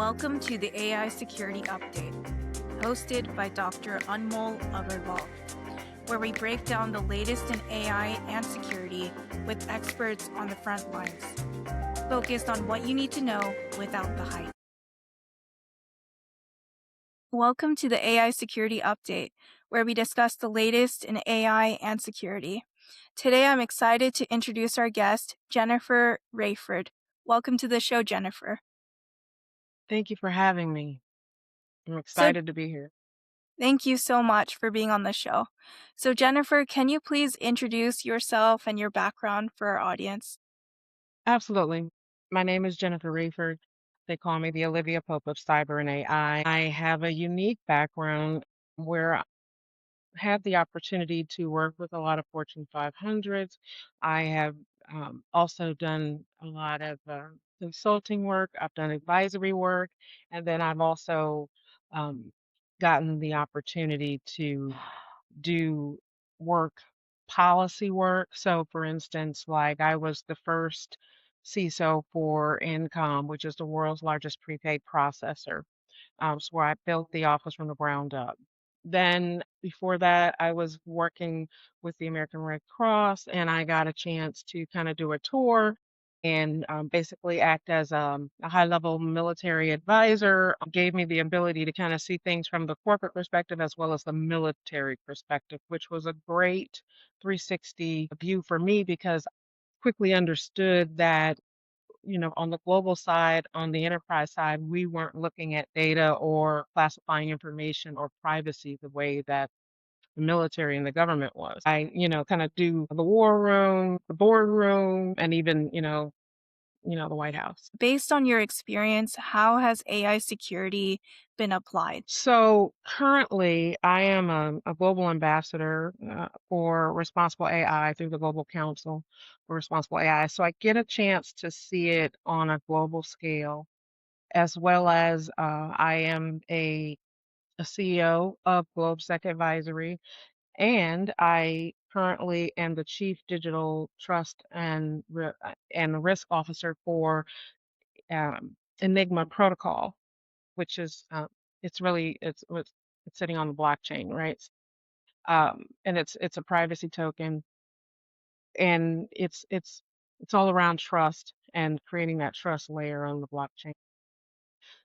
Welcome to the AI Security Update, hosted by Dr. Anmol Agarwal, where we break down the latest in AI and security with experts on the front lines, focused on what you need to know without the hype. Welcome to the AI Security Update, where we discuss the latest in AI and security. Today, I'm excited to introduce our guest, Jennifer Raiford. Welcome to the show, Jennifer. Thank you for having me. I'm So, excited to be here. Thank you so much for being on the show. So, Jennifer, can you please introduce yourself and your background for our audience? Absolutely. My name is Jennifer Raiford. They call me the Olivia Pope of Cyber and AI. I have a unique background where I had the opportunity to work with a lot of Fortune 500s. I have also done a lot of consulting work. I've done advisory work, and then I've also um, gotten the opportunity to do work, policy work. So, for instance, like I was the first CISO for Incom, which is the world's largest prepaid processor. So I built the office from the ground up. Then before that, I was working with the American Red Cross, and I got a chance to kind of do a tour and basically act as a high-level military advisor. Gave me the ability to kind of see things from the corporate perspective as well as the military perspective, which was a great 360 view for me because I quickly understood that on the global side, on the enterprise side, we weren't looking at data or classifying information or privacy the way that the military and the government was. I kind of do the war room, the boardroom, and even, the White House. Based on your experience, how has AI security been applied? So currently, I am a global ambassador for responsible AI through the Global Council for Responsible AI. So I get a chance to see it on a global scale as well as I am a CEO of GlobeSec Advisory, and I currently am the Chief Digital Trust and Risk Officer for Enigma Protocol, which is it's really it's sitting on the blockchain, right? And it's a privacy token, and it's all around trust and creating that trust layer on the blockchain.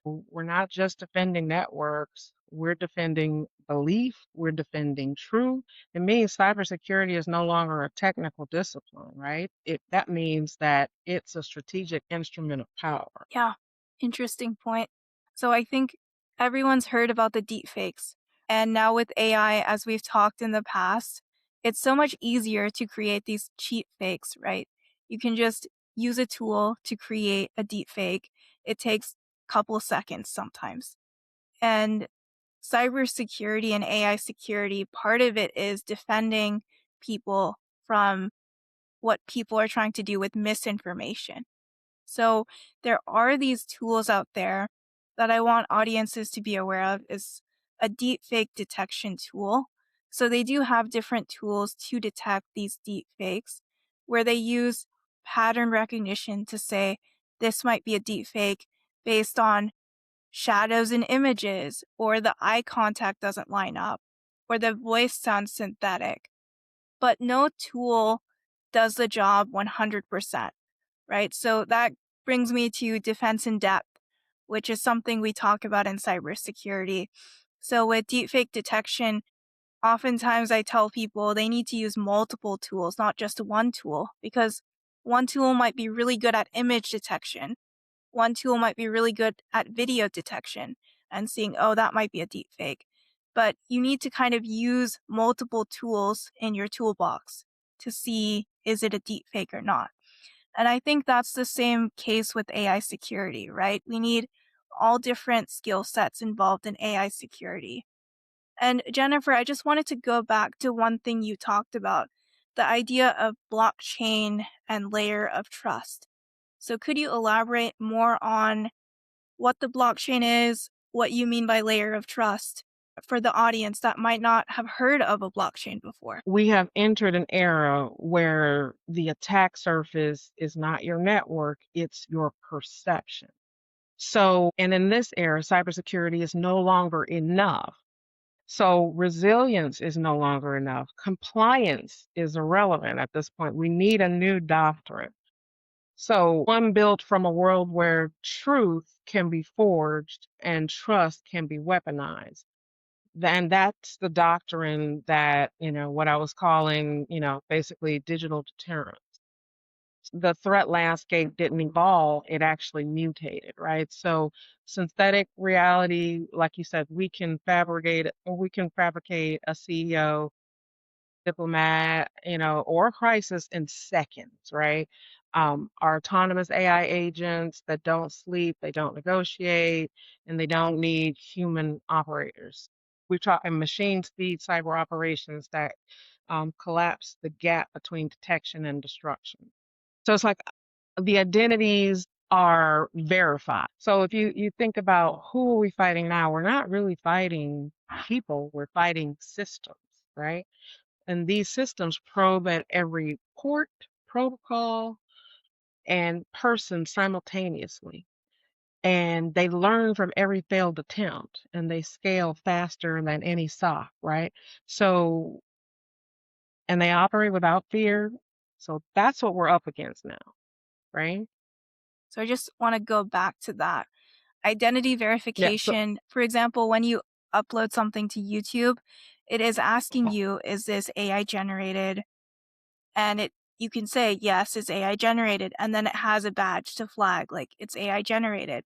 We're not just defending networks, we're defending belief, we're defending truth. It means cybersecurity is no longer a technical discipline, right? That means that it's a strategic instrument of power. Yeah, interesting point. So, I think everyone's heard about the deepfakes. And now with AI, as we've talked in the past, it's so much easier to create these cheap fakes, right? You can just use a tool to create a deepfake. It takes a couple seconds sometimes. And cybersecurity and AI security, part of it is defending people from what people are trying to do with misinformation. So there are these tools out there that I want audiences to be aware of is a deepfake detection tool. So they do have different tools to detect these deepfakes where they use pattern recognition to say this might be a deepfake based on shadows in images, or the eye contact doesn't line up, or the voice sounds synthetic. But no tool does the job 100%, right? So that brings me to defense in depth, which is something we talk about in cybersecurity. So with deepfake detection, oftentimes I tell people they need to use multiple tools, not just one tool, because one tool might be really good at image detection, one tool might be really good at video detection and seeing, oh, that might be a deep fake. But you need to kind of use multiple tools in your toolbox to see is it a deep fake or not. And I think that's the same case with AI security, right? We need all different skill sets involved in AI security. And Jennifer, I just wanted to go back to one thing you talked about, the idea of blockchain and layer of trust. So could you elaborate more on what the blockchain is, what you mean by layer of trust for the audience that might not have heard of a blockchain before? We have entered an era where the attack surface is not your network, it's your perception. So, and in this era, cybersecurity is no longer enough. So, resilience is no longer enough. Compliance is irrelevant at this point. We need a new doctrine. So, one built from a world where truth can be forged and trust can be weaponized. And that's the doctrine that, what I was calling, basically digital deterrence. The threat landscape didn't evolve, it actually mutated, right? So synthetic reality, like you said, we can fabricate a CEO, diplomat, or a crisis in seconds, right? Our autonomous AI agents that don't sleep, they don't negotiate, and they don't need human operators. We're talking machine speed cyber operations that collapse the gap between detection and destruction. So it's like the identities are verified. So if you think about who are we fighting now, we're not really fighting people, we're fighting systems, right? And these systems probe at every port, protocol, and person simultaneously. And they learn from every failed attempt and they scale faster than any SOC, right? So, and they operate without fear. So that's what we're up against now, right? So I just want to go back to that. Identity Yeah. So, verification, for example, when you upload something to YouTube, it is asking you, is this AI generated? And you can say, yes, it's AI generated. And then it has a badge to flag, like it's AI generated.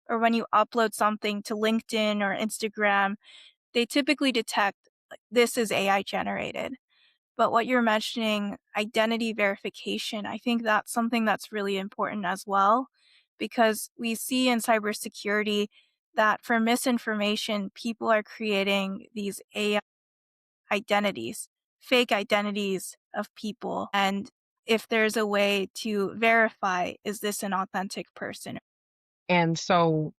Or when you upload something to LinkedIn or Instagram, they typically detect like, this is AI generated. But what you're mentioning, identity verification, I think that's something that's really important as well, because we see in cybersecurity that for misinformation, people are creating these AI identities, fake identities of people. And if there's a way to verify, is this an authentic person? and so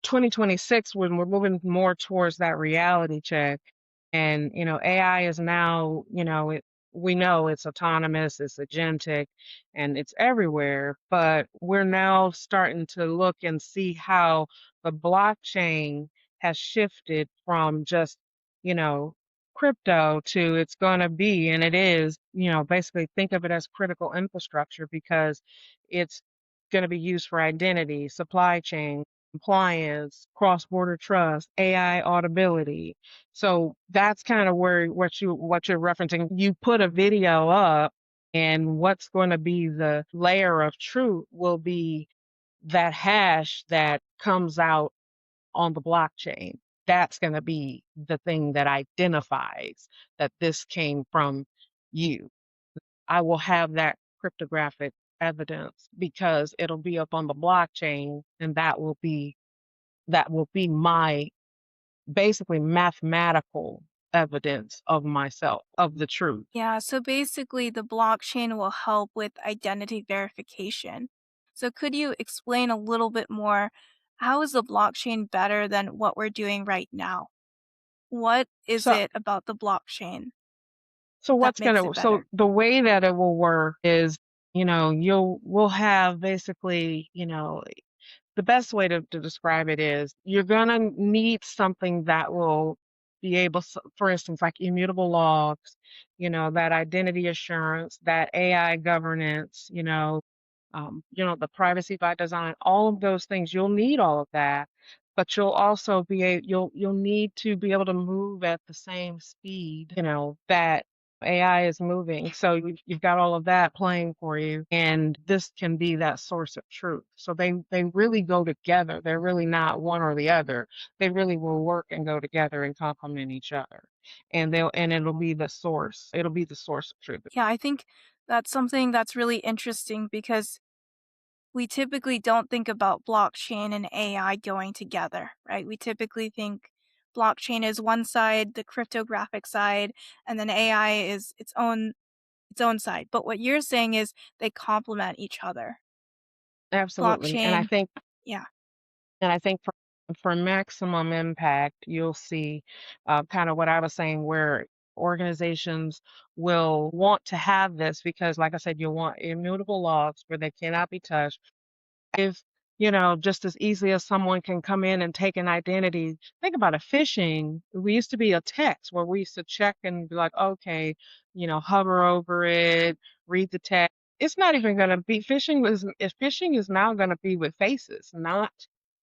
2026, when we're moving more towards that reality check, and AI is now, we know it's autonomous, it's agentic, and it's everywhere, but we're now starting to look and see how the blockchain has shifted from just, you know, crypto to it's going to be, and it is, basically think of it as critical infrastructure because it's going to be used for identity, supply chain, compliance, cross-border trust, AI audibility. So that's kind of where what you're referencing. You put a video up, and what's going to be the layer of truth will be that hash that comes out on the blockchain. That's going to be the thing that identifies that this came from you. I will have that cryptographic evidence because it'll be up on the blockchain, and that will be my basically mathematical evidence of myself, of the truth. Yeah, so basically, the blockchain will help with identity verification. So, could you explain a little bit more? How is the blockchain better than what we're doing right now? What is So it about the blockchain so that what's makes gonna it so better? the way that it will work is, we'll have basically, the best way to describe it is you're going to need something that will be able, for instance, like immutable logs, that identity assurance, that AI governance, the privacy by design, all of those things. You'll need all of that, but you'll need to be able to move at the same speed, that AI is moving. So you've got all of that playing for you, and this can be that source of truth. So they really go together. They're really not one or the other. They really will work and go together and complement each other. And it'll be the source. It'll be the source of truth. Yeah, I think that's something that's really interesting because we typically don't think about blockchain and AI going together, right? We typically think blockchain is one side, the cryptographic side, and then AI is its own side. But what you're saying is they complement each other. Absolutely. Blockchain, yeah. And I think for maximum impact, you'll see kind of what I was saying, where organizations will want to have this because, like I said, you'll want immutable logs where they cannot be touched. just as easily as someone can come in and take an identity. Think about it, phishing. We used to be a text where we used to check and be like, okay, hover over it, read the text. It's not even going to be phishing is now going to be with faces, not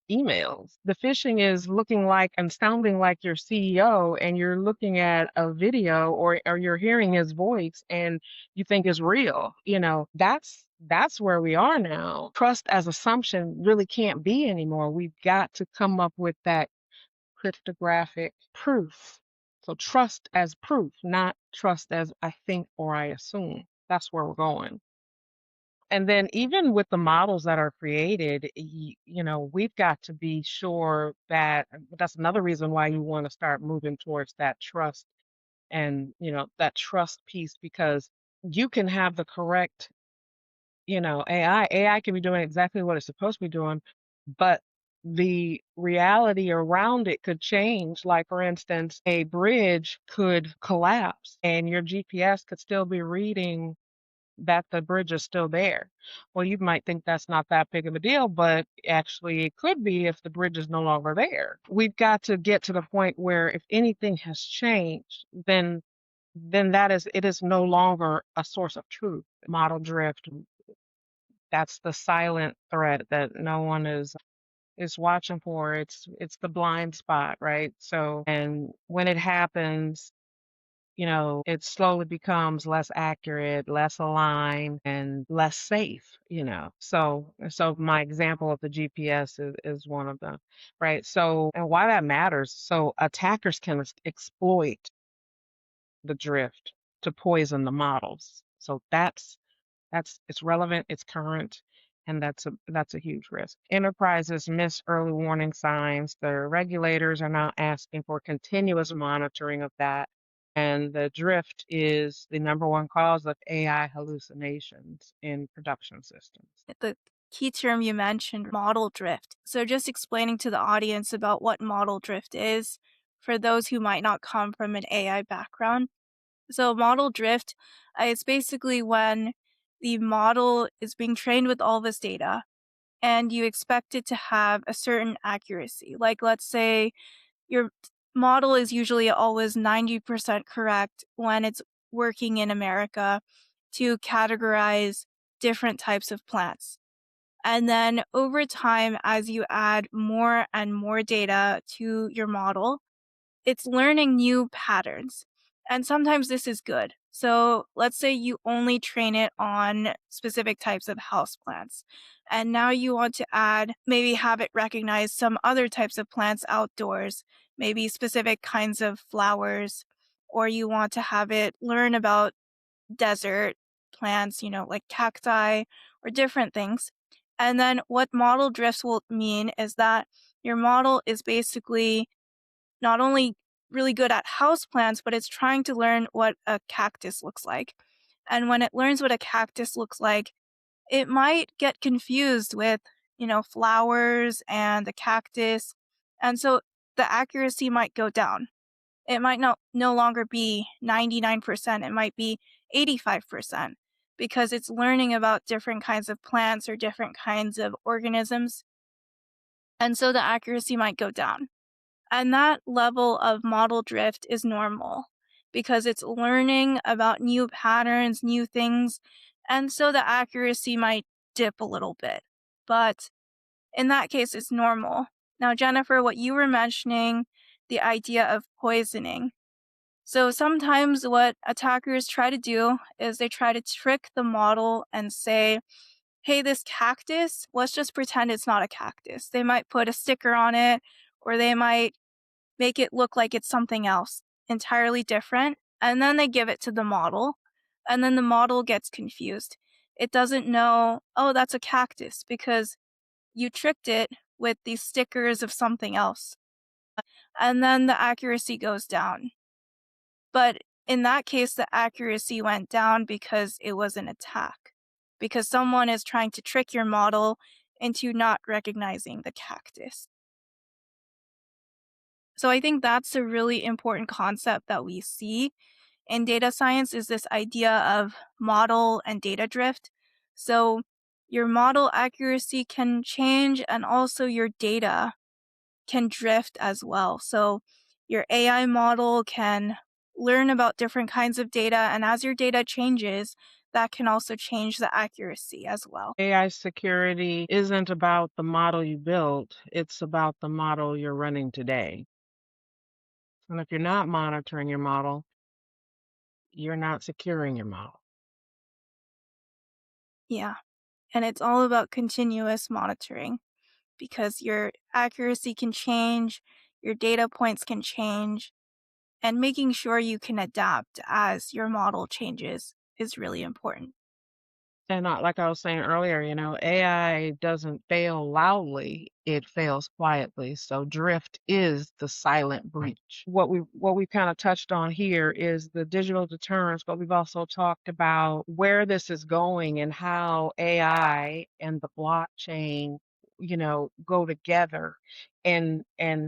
emails. The phishing is looking like and sounding like your CEO, and you're looking at a video, or you're hearing his voice and you think is real. That's where we are now. Trust as assumption really can't be anymore. We've got to come up with that cryptographic proof. So trust as proof, not trust as I think or I assume. That's where we're going. And then even with the models that are created, we've got to be sure that that's another reason why you want to start moving towards that trust and, that trust piece, because you can have the correct, AI can be doing exactly what it's supposed to be doing, but the reality around it could change. Like, for instance, a bridge could collapse and your GPS could still be reading that the bridge is still there. Well, you might think that's not that big of a deal, but actually it could be if the bridge is no longer there. We've got to get to the point where if anything has changed, then it is no longer a source of truth. Model drift, that's the silent threat that no one is watching for. It's the blind spot, right? So, and when it happens, it slowly becomes less accurate, less aligned, and less safe. So my example of the GPS is one of them, right? So, and why that matters. So attackers can exploit the drift to poison the models. So that's it's relevant, it's current, and that's a huge risk. Enterprises miss early warning signs. The regulators are now asking for continuous monitoring of that. And the drift is the number one cause of AI hallucinations in production systems. The key term you mentioned, model drift. So, just explaining to the audience about what model drift is for those who might not come from an AI background. So, model drift, it's basically when the model is being trained with all this data and you expect it to have a certain accuracy. Like, let's say your model is usually always 90% correct when it's working in America to categorize different types of plants. And then over time, as you add more and more data to your model, it's learning new patterns. And sometimes this is good. So let's say you only train it on specific types of houseplants. And now you want to add, maybe have it recognize some other types of plants outdoors, maybe specific kinds of flowers, or you want to have it learn about desert plants, like cacti or different things. And then what model drifts will mean is that your model is basically not only really good at houseplants, but it's trying to learn what a cactus looks like. And when it learns what a cactus looks like, it might get confused with, flowers and the cactus. And so the accuracy might go down. It might not no longer be 99%, it might be 85% because it's learning about different kinds of plants or different kinds of organisms. And so the accuracy might go down. And that level of model drift is normal because it's learning about new patterns, new things, and so the accuracy might dip a little bit. But in that case, it's normal. Now, Jennifer, what you were mentioning, the idea of poisoning. So sometimes what attackers try to do is they try to trick the model and say, hey, this cactus, let's just pretend it's not a cactus. They might put a sticker on it, or they might make it look like it's something else entirely different. And then they give it to the model, and then the model gets confused. It doesn't know, oh, that's a cactus because you tricked it with these stickers of something else. And then the accuracy goes down. But in that case, the accuracy went down because it was an attack, because someone is trying to trick your model into not recognizing the cactus. So I think that's a really important concept that we see in data science is this idea of model and data drift. So your model accuracy can change and also your data can drift as well. So your AI model can learn about different kinds of data, and as your data changes, that can also change the accuracy as well. AI security isn't about the model you built, it's about the model you're running today. And if you're not monitoring your model, you're not securing your model. Yeah. And it's all about continuous monitoring because your accuracy can change, your data points can change, and making sure you can adapt as your model changes is really important. And not like I was saying earlier, AI doesn't fail loudly, it fails quietly. So drift is the silent breach. What we kind of touched on here is the digital deterrence, but we've also talked about where this is going and how AI and the blockchain, go together and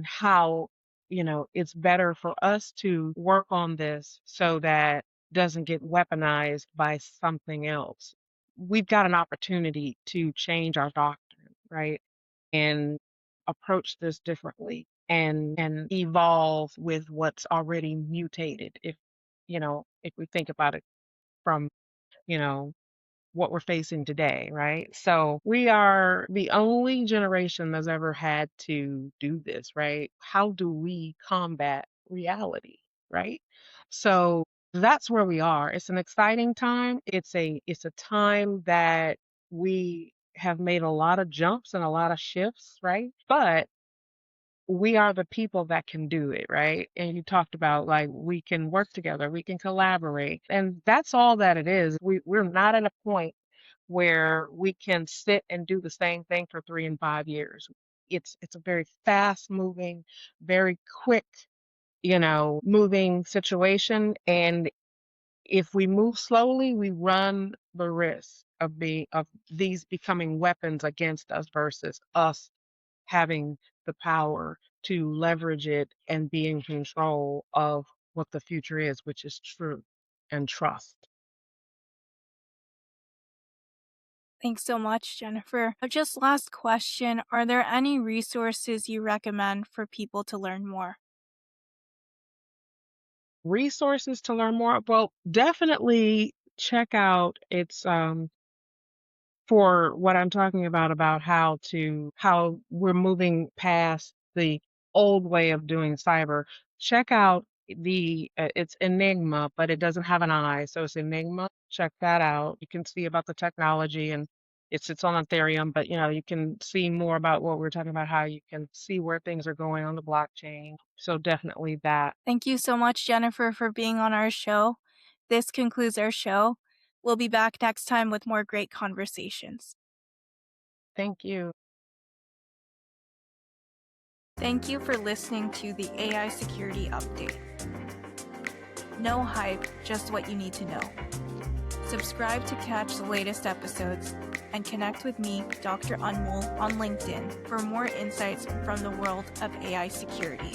how, it's better for us to work on this so that doesn't get weaponized by something else. We've got an opportunity to change our doctrine, right? And approach this differently and evolve with what's already mutated. If we think about it from, you know, what we're facing today, right? So we are the only generation that's ever had to do this, right? How do we combat reality, right? So that's where we are. It's an exciting time. It's a time that we have made a lot of jumps and a lot of shifts, right? But we are the people that can do it, right? And you talked about like we can work together, we can collaborate. And that's all that it is. We're not at a point where we can sit and do the same thing for 3 and 5 years. It's a very fast moving, very quick, moving situation. And if we move slowly, we run the risk of these becoming weapons against us versus us having the power to leverage it and be in control of what the future is, which is truth and trust. Thanks so much, Jennifer. Just last question. Are there any resources you recommend for people to learn more? Resources to learn more? Well, definitely check out it's for what I'm talking about how we're moving past the old way of doing cyber. Check out it's Enigma, but it doesn't have an I, so it's Enigma. Check that out. You can see about the technology and it sits on Ethereum, but you can see more about what we're talking about, how you can see where things are going on the blockchain. So definitely that. Thank you so much, Jennifer, for being on our show. This concludes our show. We'll be back next time with more great conversations. Thank you. Thank you for listening to the AI Security Update. No hype, just what you need to know. Subscribe to catch the latest episodes and connect with me, Dr. Anmol, on LinkedIn for more insights from the world of AI security.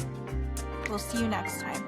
We'll see you next time.